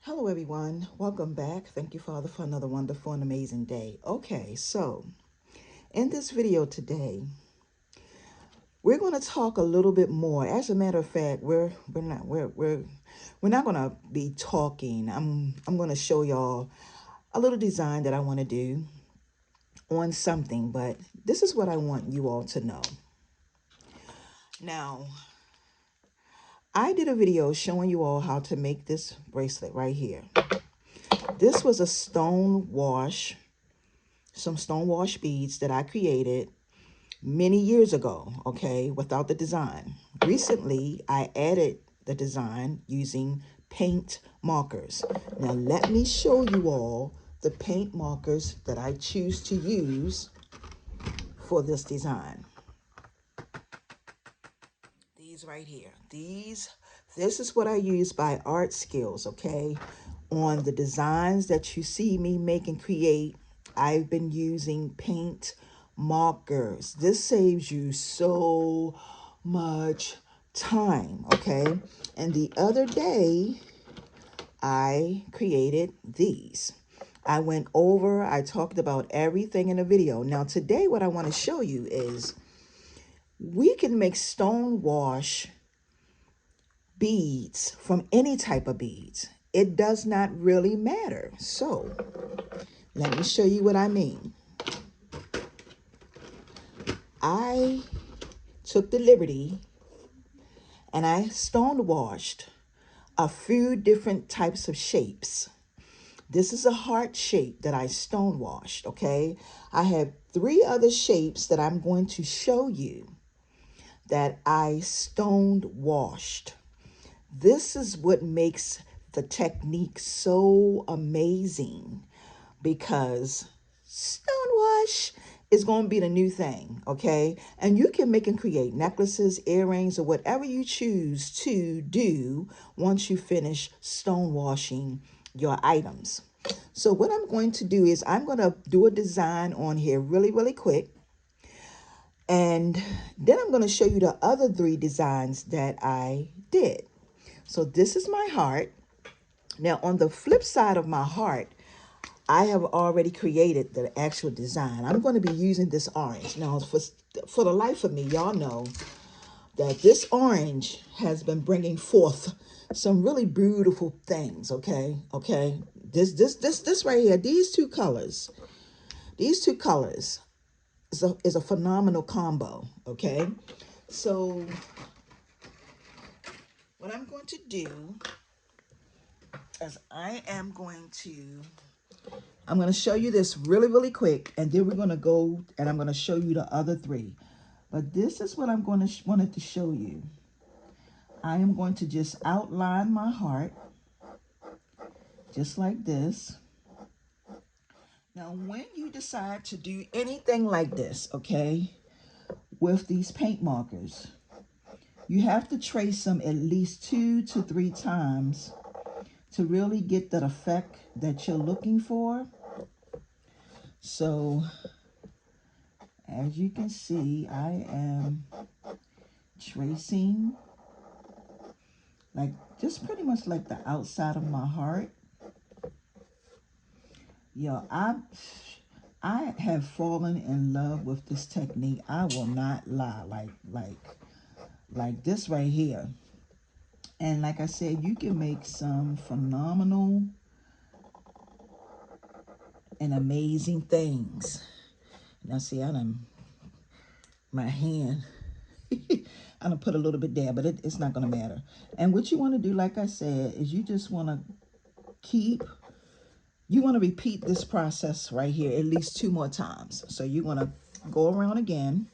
Hello, everyone. Welcome back. Thank you, Father, for another wonderful and amazing day. Okay, so in this video today, we're going to talk a little bit more. As a matter of fact, we're not going to be talking. I'm going to show y'all a little design that I want to do on something, but this is what I want you all to know. Now, I did a video showing you all how to make this bracelet right here. This was a stone wash, some stonewash beads that I created many years ago, okay, without the design. Recently, I added the design using paint markers. Now, let me show you all the paint markers that I choose to use for this design. These right here. This is what I use by Art Skills, okay? On the designs that you see me make and create, I've been using paint markers. This saves you so much time, okay? And the other day, I created these. I talked about everything in the video. Now today, what I want to show you is we can make stone wash beads from any type of beads. It does not really matter. So let me show you what I mean. I took the liberty and I stone washed a few different types of shapes. This is a heart shape that I stone washed, okay? I have 3 other shapes that I'm going to show you that I stoned washed. This is what makes the technique so amazing, because stonewash is going to be the new thing, okay? And you can make and create necklaces, earrings, or whatever you choose to do once you finish stonewashing your items. So what I'm going to do is I'm going to do a design on here really quick. And then I'm going to show you the other 3 designs that I did. So this is my heart. Now on the flip side of my heart, I have already created the actual design. I'm going to be using this orange. Now for the life of me, y'all know that this orange has been bringing forth some really beautiful things, okay? Okay. This right here, these two colors is a phenomenal combo, okay? So what I'm going to do is I'm going to show you this really quick, and then we're going to go and I'm going to show you the other 3. But this is what I'm going to wanted to show you. I am going to just outline my heart just like this. Now, when you decide to do anything like this, okay, with these paint markers, you have to trace them at least 2 to 3 times to really get that effect that you're looking for. So as you can see, I am tracing like just pretty much like the outside of my heart. Yo, I have fallen in love with this technique. I will not lie. Like this right here. And like I said, you can make some phenomenal and amazing things. Now see, my hand, I done put a little bit there, but it's not going to matter. And what you want to do, like I said, is you just want to repeat this process right here at least 2 more times. So you're going to go around again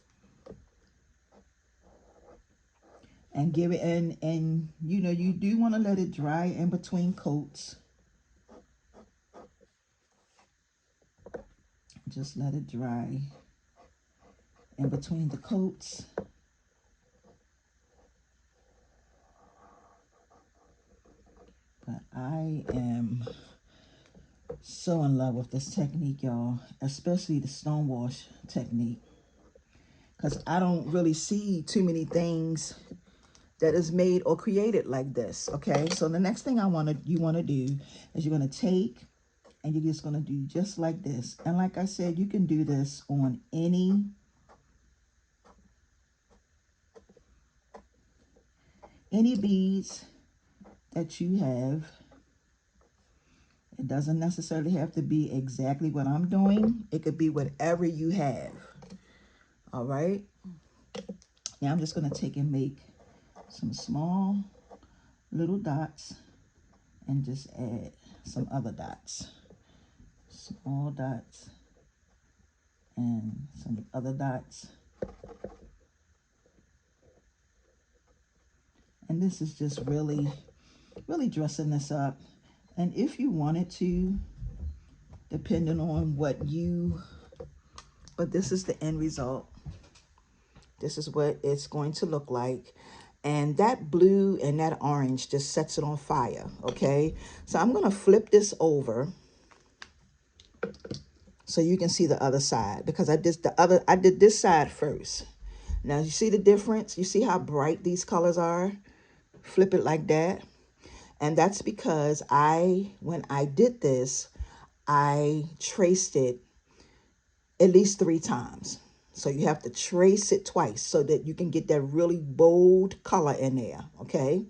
and give it, and you know, you do want to let it dry in between coats. Just let it dry in between the coats. But I am so in love with this technique, y'all, especially the stonewash technique, because I don't really see too many things that is made or created like this. Okay, so the next thing you want to do is you're going to take and you're just going to do just like this. And like I said, you can do this on any beads that you have. It doesn't necessarily have to be exactly what I'm doing. It could be whatever you have. All right. Now I'm just going to take and make some small little dots and just add some other dots. Small dots and some other dots. And this is just really dressing this up. And if you wanted to, depending on but this is the end result. This is what it's going to look like. And that blue and that orange just sets it on fire, okay? So I'm gonna flip this over so you can see the other side, because I did this side first. Now you see the difference? You see how bright these colors are? Flip it like that. And that's because when I did this, I traced it at least 3 times. So you have to trace it twice so that you can get that really bold color in there, okay?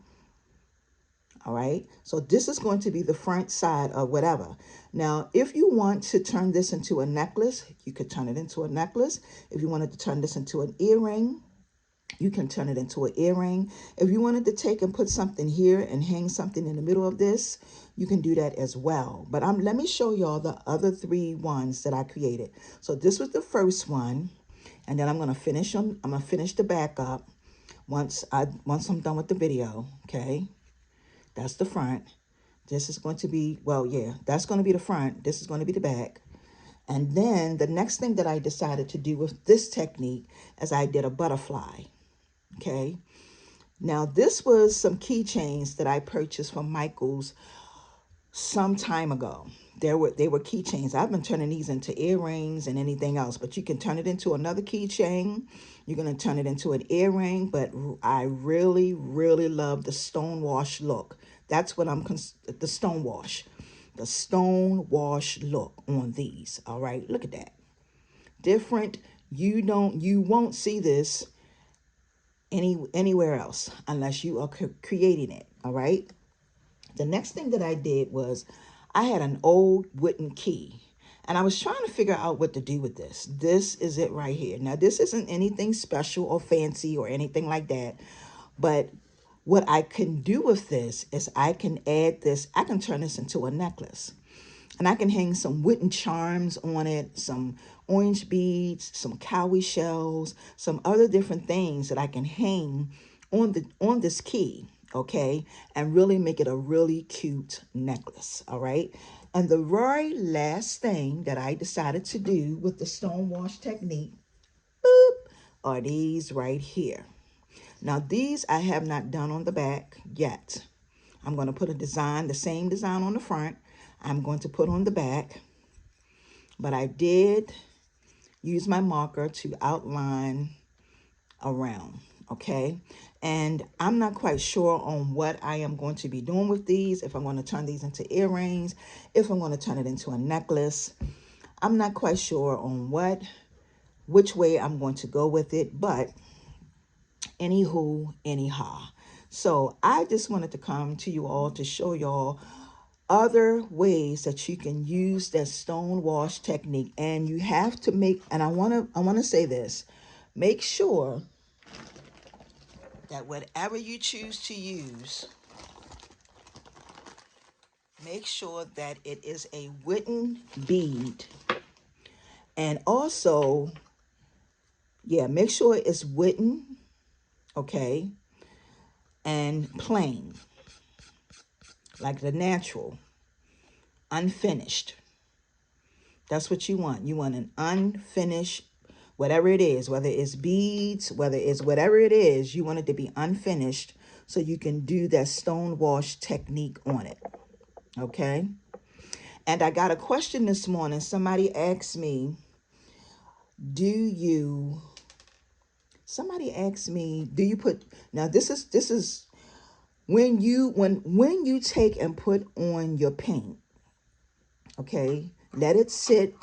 All right, so this is going to be the front side of whatever. Now, if you want to turn this into a necklace, you could turn it into a necklace. If you wanted to turn this into an earring, you can turn it into an earring. If you wanted to take and put something here and hang something in the middle of this, you can do that as well. But let me show y'all the other 3 ones that I created. So this was the first one, and then I'm gonna finish the back up once I'm done with the video. Okay, that's the front. This is going to be, well, yeah, that's going to be the front. This is going to be the back. And then the next thing that I decided to do with this technique is I did a butterfly. Okay. Now, this was some keychains that I purchased from Michael's some time ago. They were keychains. I've been turning these into earrings and anything else, but you can turn it into another keychain. You're going to turn it into an earring, but I really, really love the Stonewash look. That's what the Stonewash. The Stonewash look on these. All right, look at that. Different. You won't see this anywhere else unless you are creating it. All right. The next thing that I did was I had an old wooden key, and I was trying to figure out what to do with this. This is it right here. Now, this isn't anything special or fancy or anything like that, but what I can do with this is I can turn this into a necklace. And I can hang some wooden charms on it, some orange beads, some cowrie shells, some other different things that I can hang on this key, okay? And really make it a really cute necklace, all right? And the very last thing that I decided to do with the Stonewash technique, boop, are these right here. Now, these I have not done on the back yet. I'm going to put the same design on the front. I'm going to put on the back. But I did use my marker to outline around, okay? And I'm not quite sure on what I am going to be doing with these, if I'm going to turn these into earrings, if I'm going to turn it into a necklace. I'm not quite sure on which way I'm going to go with it, but anywho, anyhow. So I just wanted to come to you all to show y'all other ways that you can use that Stonewash technique. And you have to and I want to say this, make sure that whatever you choose to use, make sure that it is a wooden bead. And also, yeah, make sure it's wooden, okay, and plain, like the natural, unfinished. That's what you want. You want an unfinished, whatever it is, whether it's beads, whether it's whatever it is, you want it to be unfinished so you can do that Stonewash technique on it. Okay? And I got a question this morning. Somebody asked me, somebody asked me, do you put, now this is when you take and put on your paint, okay, let it sit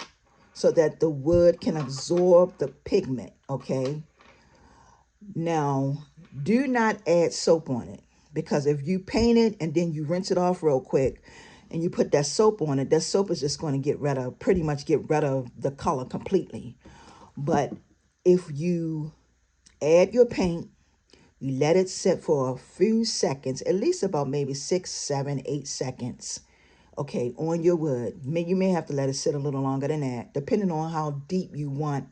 so that the wood can absorb the pigment, okay? Now, do not add soap on it, because if you paint it and then you rinse it off real quick and you put that soap on it, that soap is just going to pretty much get rid of the color completely. But if you add your paint, you let it sit for a few seconds, at least about maybe 6, 7, 8 seconds, okay, on your wood. You may have to let it sit a little longer than that, depending on how deep you want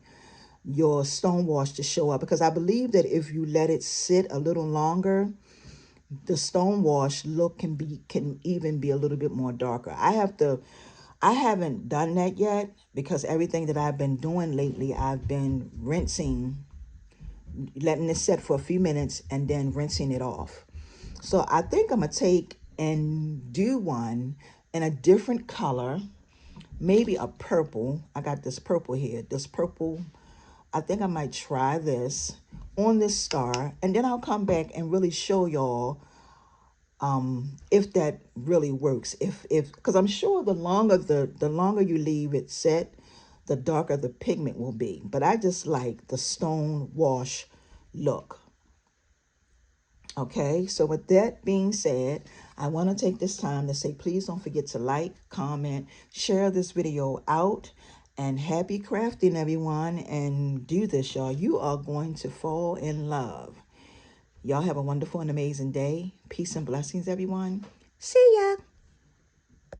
your stone wash to show up, because I believe that if you let it sit a little longer, the stone wash look can even be a little bit more darker. I haven't done that yet, because everything that I've been doing lately, I've been rinsing, letting it set for a few minutes and then rinsing it off. So I think I'm gonna take and do one in a different color, maybe a purple. I got this purple here, this purple. I think I might try this on this star, and then I'll come back and really show y'all if that really works. If because I'm sure the longer you leave it set, the darker the pigment will be. But I just like the stone wash look. Okay, so with that being said, I want to take this time to say, please don't forget to like, comment, share this video out, and happy crafting, everyone. And do this, y'all. You are going to fall in love. Y'all have a wonderful and amazing day. Peace and blessings, everyone. See ya.